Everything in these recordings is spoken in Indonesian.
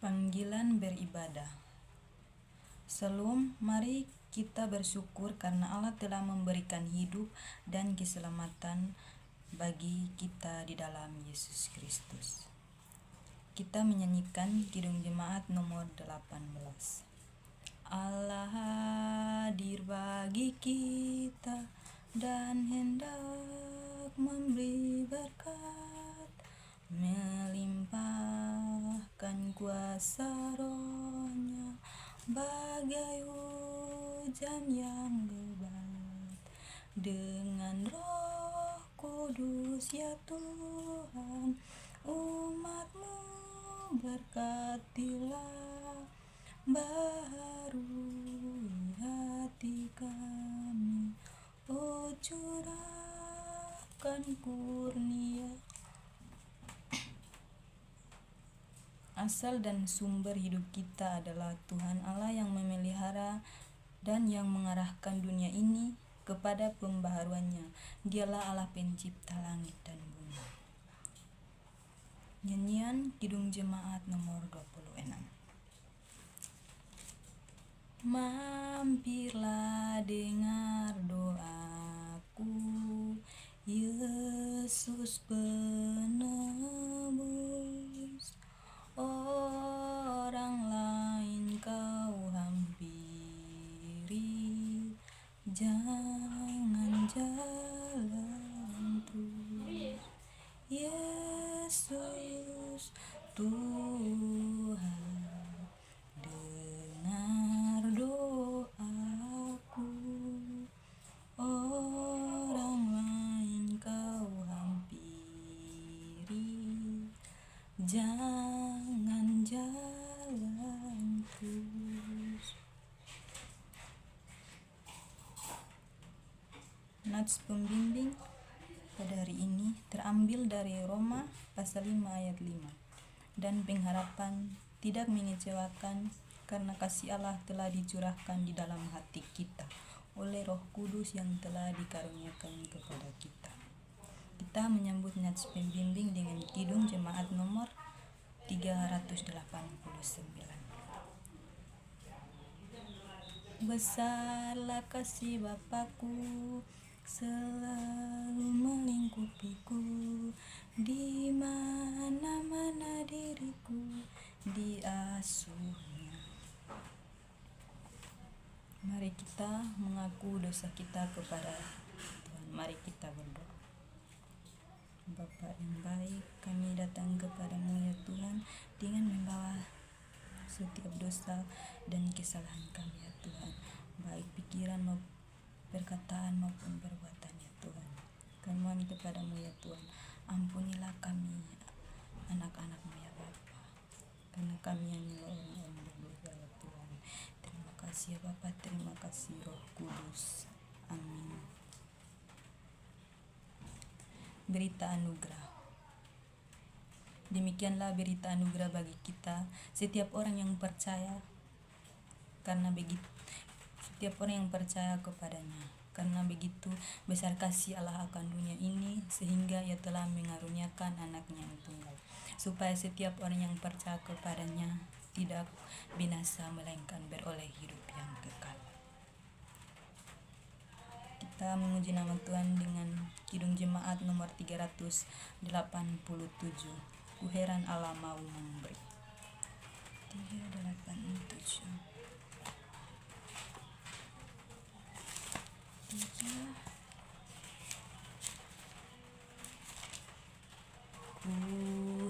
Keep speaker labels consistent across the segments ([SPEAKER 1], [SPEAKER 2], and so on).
[SPEAKER 1] Panggilan beribadah. Salam, mari kita bersyukur karena Allah telah memberikan hidup dan keselamatan bagi kita di dalam Yesus Kristus. Kita menyanyikan Kidung Jemaat nomor 18. Allah hadir bagi kita dan hendak memberi berkat, melimpahkan kuasa Roh-Nya bagai hujan yang lebat. Dengan Roh Kudus ya Tuhan, umat-Mu berkatilah, baharui hati kami, oh curahkan kurnia. Asal dan sumber hidup kita adalah Tuhan Allah yang memelihara dan yang mengarahkan dunia ini kepada pembaharuannya. Dialah Allah pencipta langit dan bumi. Nyanyian Kidung Jemaat nomor 26. Mampirlah dengar doaku, Yesus penebus. Orang lain kau hampiri, jangan jalan terus. Yesus Tuhan, dengar doaku. Orang lain kau hampiri, jangan jalan terus. Nats pembimbing pada hari ini terambil dari Roma pasal 5 ayat 5. Dan pengharapan tidak mengecewakan karena kasih Allah telah dicurahkan di dalam hati kita oleh Roh Kudus yang telah dikaruniakan kepada kita. Kita menyambut nats pembimbing dengan Kidung Jemaat nomor 389. Besarlah kasih Bapakku, selalu melingkupiku, di mana-mana diriku diasuhnya. Mari kita mengaku dosa kita kepada Tuhan. Mari kita berdoa. Bapa yang baik, kami datang kepadamu ya Tuhan dengan membawa setiap dosa dan kesalahan kami ya Tuhan, baik pikiran maupun perkataan maupun perbuatan ya Tuhan. Kami mohon kepadamu ya Tuhan, ampunilah kami anak-anak-Mu ya Bapa, karena kami hanyalah orang-orang berdosa ya Tuhan. Terima kasih ya Bapa, terima kasih Roh Kudus. Amin. Berita anugerah. Demikianlah berita anugerah bagi kita, setiap orang yang percaya, karena begitu setiap orang yang percaya kepadanya. Karena begitu besar kasih Allah akan dunia ini, sehingga Ia telah mengaruniakan anaknya yang tunggal, supaya setiap orang yang percaya kepadanya tidak binasa, melainkan beroleh hidup yang kekal. Kita memuji nama Tuhan dengan Kidung Jemaat nomor 387. Ku heran Allah mau memberi. 387. Ku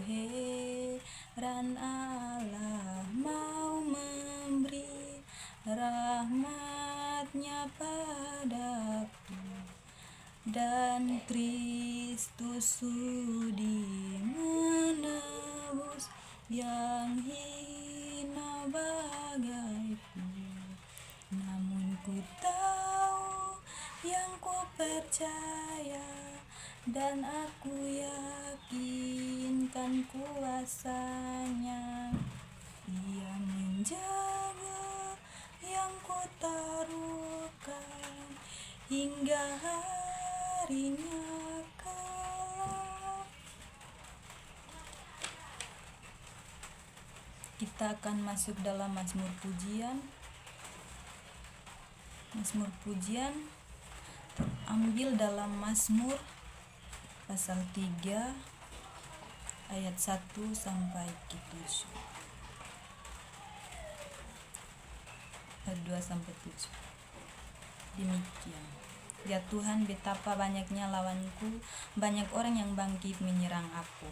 [SPEAKER 1] heran Allah mau memberi rahmat-Nya padaku, dan Kristus sudi menebus yang hina bagaiku. Namun ku tahu, yang ku percaya, dan aku yakinkan kuasa-Nya. Ia menjaga yang ku taruhkan hingga harinya kelak. kita akan masuk dalam Mazmur Pujian. Mazmur Pujian ambil dalam Mazmur pasal 3 ayat 1 sampai ke 7. Ayat 2 sampai 7. Demikian. Ya Tuhan, betapa banyaknya lawanku, banyak orang yang bangkit menyerang aku.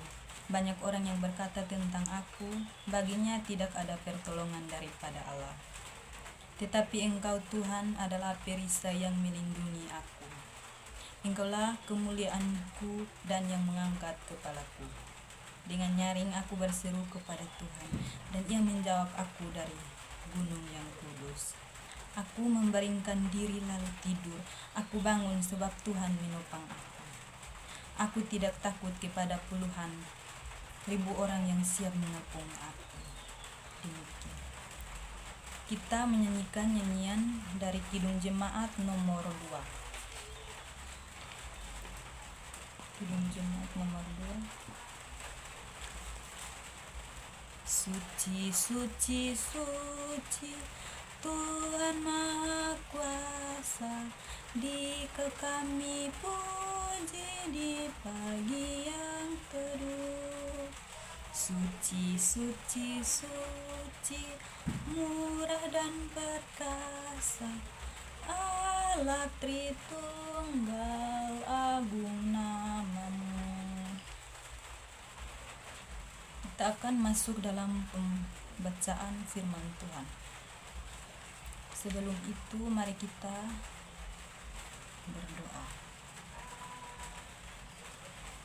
[SPEAKER 1] Banyak orang yang berkata tentang aku, baginya tidak ada pertolongan daripada Allah. Tetapi Engkau Tuhan adalah perisai yang melindungi aku. Engkaulah kemuliaanku dan yang mengangkat kepalaku. Dengan nyaring aku berseru kepada Tuhan, dan Ia menjawab aku dari gunung yang kudus. Aku membaringkan diri lalu tidur, aku bangun sebab Tuhan menopang aku. Aku tidak takut kepada puluhan ribu orang yang siap mengepung aku. Demikian. Kita menyanyikan nyanyian dari Kidung Jemaat nomor 2. Kidung Jemaat nomor 2. Suci, suci, suci, Tuhan Maha Kuasa, Dikau kami puji di pagi yang teduh. Suci, suci, suci, murah dan perkasa, Allah Tritunggal, agung namamu. Kita akan masuk dalam pembacaan firman Tuhan. Sebelum itu mari kita berdoa.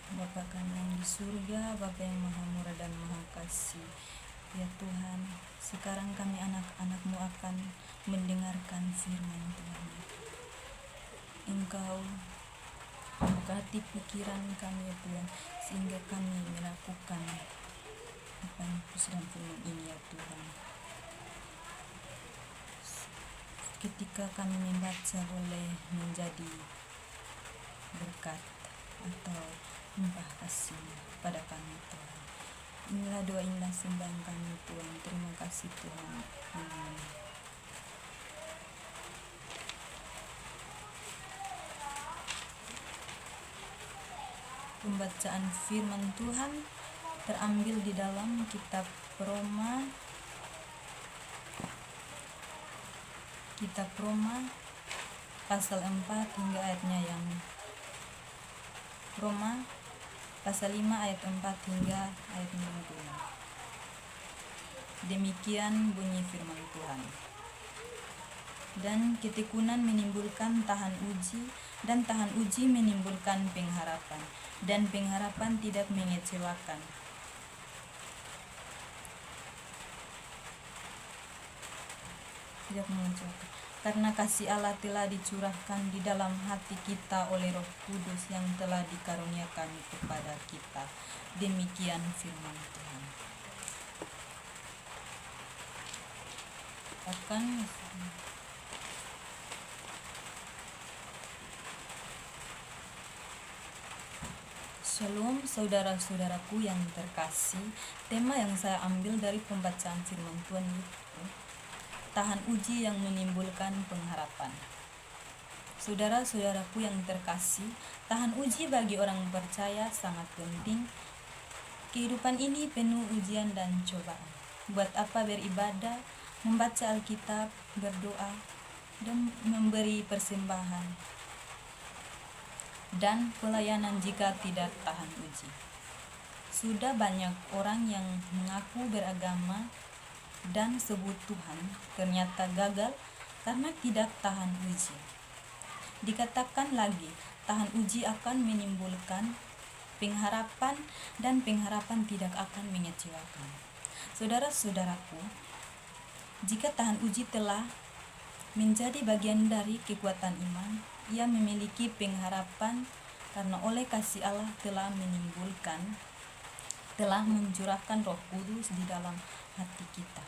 [SPEAKER 1] Bapa kami yang di surga, Bapa yang maha murah dan maha kasih, ya Tuhan, sekarang kami anak-anak-Mu akan mendengarkan firman Tuhan. Engkau berkati pikiran kami ya Tuhan, sehingga kami melakukan apa yang dalam firman ini ya Tuhan. Ketika kami membaca boleh menjadi berkat atau limpah kasih pada kami Tuhan. Inilah doa indah sembahyang kami Tuhan. Terima kasih Tuhan. Amin. Pembacaan firman Tuhan terambil di dalam kitab Roma pasal 4 hingga ayatnya yang Roma pasal 5 ayat 4 hingga ayat 5. Demikian bunyi firman Tuhan. Dan ketekunan menimbulkan tahan uji, dan tahan uji menimbulkan pengharapan, dan pengharapan tidak mengecewakan. Karena kasih Allah telah dicurahkan di dalam hati kita oleh Roh Kudus yang telah dikaruniakan kepada kita. Demikian firman Tuhan. Shalom saudara-saudaraku yang terkasih. Tema yang saya ambil dari pembacaan firman Tuhan itu tahan uji yang menimbulkan pengharapan. Saudara-saudaraku yang terkasih, tahan uji bagi orang percaya sangat penting. Kehidupan ini penuh ujian dan cobaan. Buat apa beribadah, membaca Alkitab, berdoa, dan memberi persembahan dan pelayanan jika tidak tahan uji? Sudah banyak orang yang mengaku beragama dan sebut Tuhan ternyata gagal karena tidak tahan uji. Dikatakan lagi, tahan uji akan menimbulkan pengharapan dan pengharapan tidak akan mengecewakan. Saudara-saudaraku, jika tahan uji telah menjadi bagian dari kekuatan iman, ia memiliki pengharapan karena oleh kasih Allah telah mencurahkan Roh Kudus di dalam hati kita.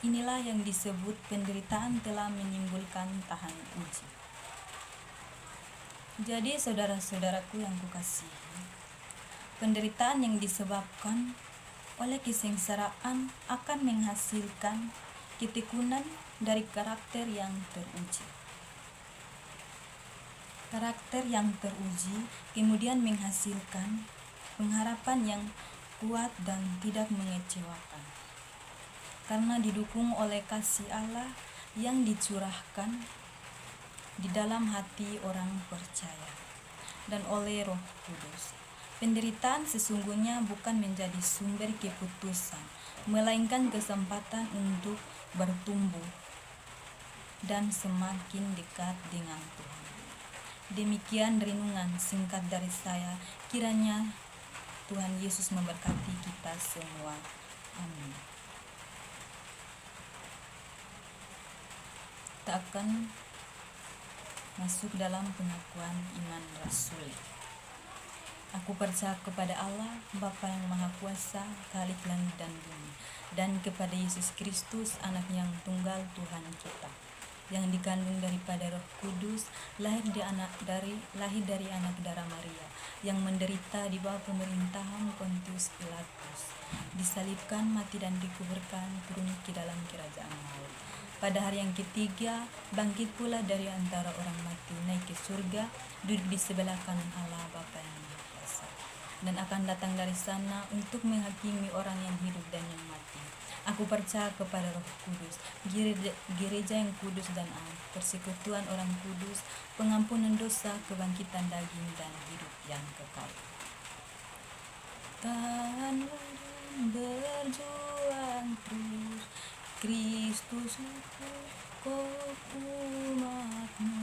[SPEAKER 1] Inilah yang disebut penderitaan telah menimbulkan tahan uji. Jadi saudara-saudaraku yang kukasihi, penderitaan yang disebabkan oleh kesengsaraan akan menghasilkan ketekunan dari karakter yang teruji. Karakter yang teruji kemudian menghasilkan pengharapan yang kuat dan tidak mengecewakan, karena didukung oleh kasih Allah yang dicurahkan di dalam hati orang percaya dan oleh Roh Kudus. Penderitaan sesungguhnya bukan menjadi sumber keputusan, melainkan kesempatan untuk bertumbuh dan semakin dekat dengan Tuhan. Demikian renungan singkat dari saya. Kiranya Tuhan Yesus memberkati kita semua. Amin. Kita akan masuk dalam pengakuan iman rasuli. Aku percaya kepada Allah, Bapa yang Maha Kuasa, Khalik langit dan bumi, dan kepada Yesus Kristus, Anak yang tunggal Tuhan kita, yang dikandung daripada Roh Kudus, lahir dari anak darah Maria, yang menderita di bawah pemerintahan Pontius Pilatus, disalibkan, mati dan dikuburkan, turun ke dalam kerajaan maut. Pada hari yang ketiga, bangkit pula dari antara orang mati, naik ke surga, duduk di sebelah kanan Allah Bapa yang Maha Kuasa, dan akan datang dari sana untuk menghakimi orang yang hidup dan yang mati. Aku percaya kepada Roh Kudus, gereja yang kudus dan am, persekutuan orang kudus, pengampunan dosa, kebangkitan daging, dan hidup yang kekal. Tahanlah dan berjuang terus, Kristus umatmu,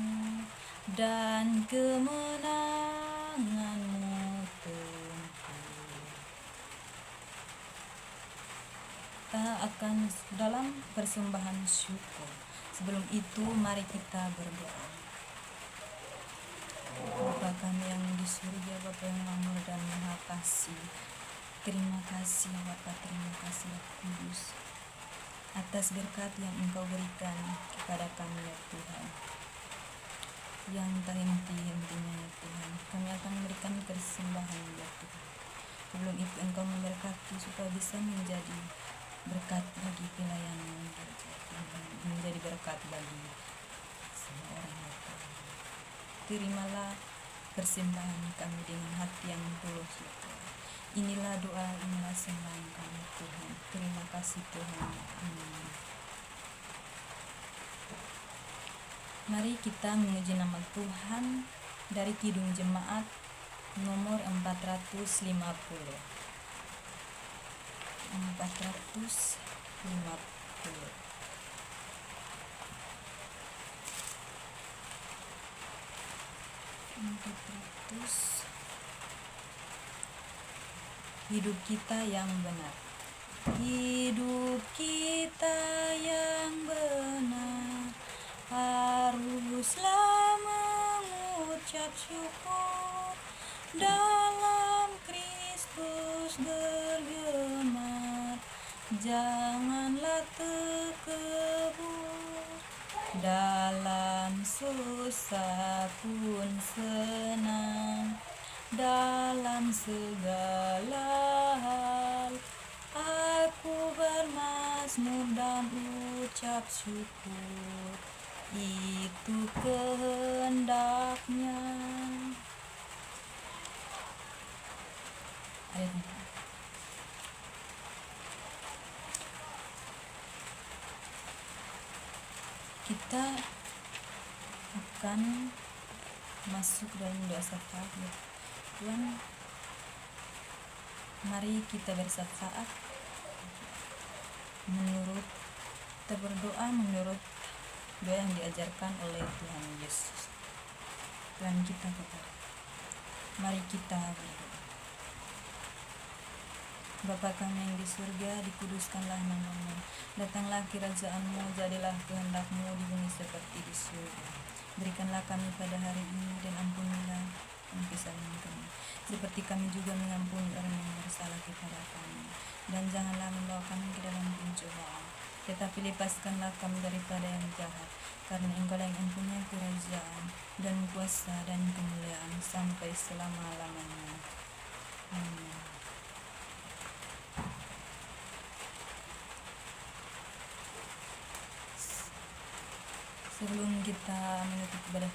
[SPEAKER 1] dan kemenanganmu tentu. Kita akan dalam persembahan syukur. Sebelum itu mari kita berdoa. Bapa kami yang di surga, Bapa yang makmur dan maha kasih, terima kasih Bapa, terima kasih Kudus atas berkat yang Engkau berikan kepada kami ya Tuhan, yang tak henti-hentinya ya Tuhan. Kami akan memberikan persembahan ya Tuhan. Sebelum itu Engkau memberkati supaya bisa menjadi berkat bagi pelayanan gereja Tuhan, menjadi berkat bagi semua orang ya Tuhan. Terimalah persembahan kami dengan hati yang tulus ya Tuhan. Inilah doa, inilah sembahan kami Tuhan. Terima kasih Tuhan. Amin. Mari kita memuji nama Tuhan dari Kidung Jemaat nomor 450. 450. Hidup kita yang benar. Hidup kita yang benar haruslah mengucap syukur, dalam Kristus bergema, janganlah takebur, dalam susah pun senang, dalam segala hal aku bermazmur dan ucap syukur, itu kehendaknya. Kita akan masuk dalam doa syafaat ya Tuhan. Mari kita bersyafaat menurut, kita berdoa menurut doa yang diajarkan oleh Tuhan Yesus, Tuhan kita kepada. Mari kita berdoa. Bapa kami yang di surga, dikuduskanlah nama-Mu, datanglah kerajaan-Mu, jadilah kehendak-Mu di bumi seperti di surga. Berikanlah kami pada hari ini, dan ampunilah kesalahan kami, seperti kami juga mengampuni orang yang bersalah kepada kami. Dan janganlah membawa kami ke dalam pencobaan, tetapi lepaskanlah kami daripada yang jahat, karena Engkau yang mempunyai kerajaan dan kuasa dan kemuliaan sampai selama-lamanya. Amin. Sebelum kita menutup ibadah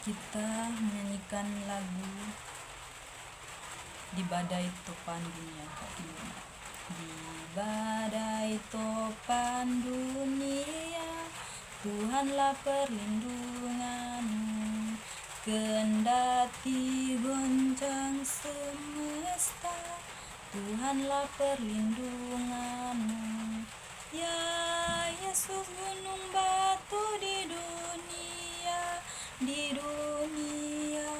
[SPEAKER 1] kita menyanyikan lagu Di Badai Topan Dunia. Di badai topan dunia, Tuhanlah perlindunganmu. Kendati goncang semesta, Tuhanlah perlindunganmu. Ya Yesus, gunung batu di dunia, di dunia,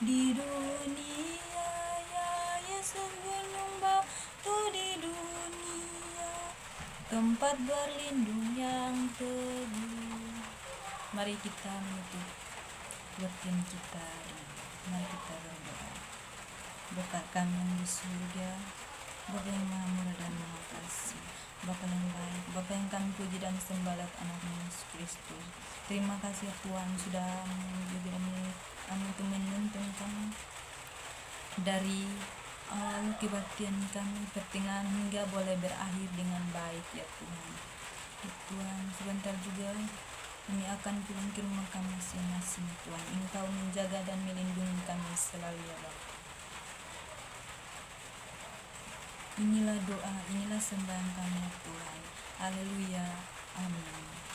[SPEAKER 1] di dunia. Ya Yesus, gunung batu di dunia, tempat berlindung yang teguh. Mari kita menutup rutin kita. Mari kita berdoa. Bapa kami yang di surga, Bapa yang maha murah dan maha kasih, Bapa yang baik, Bapa yang kami puji dan sembah lewat anakmu Yesus Kristus. Terima kasih Tuhan sudah untuk menuntun kami dari awal kebaktian kami pertengahan hingga boleh berakhir dengan baik ya Tuhan. Ya Tuhan, sebentar juga kami akan pulang ke rumah kami masing-masing Tuhan. Engkau menjaga dan melindungi kami selalu ya Bapa. Inilah doa, inilah sembahyang kami ya Tuhan. Haleluya. Amin.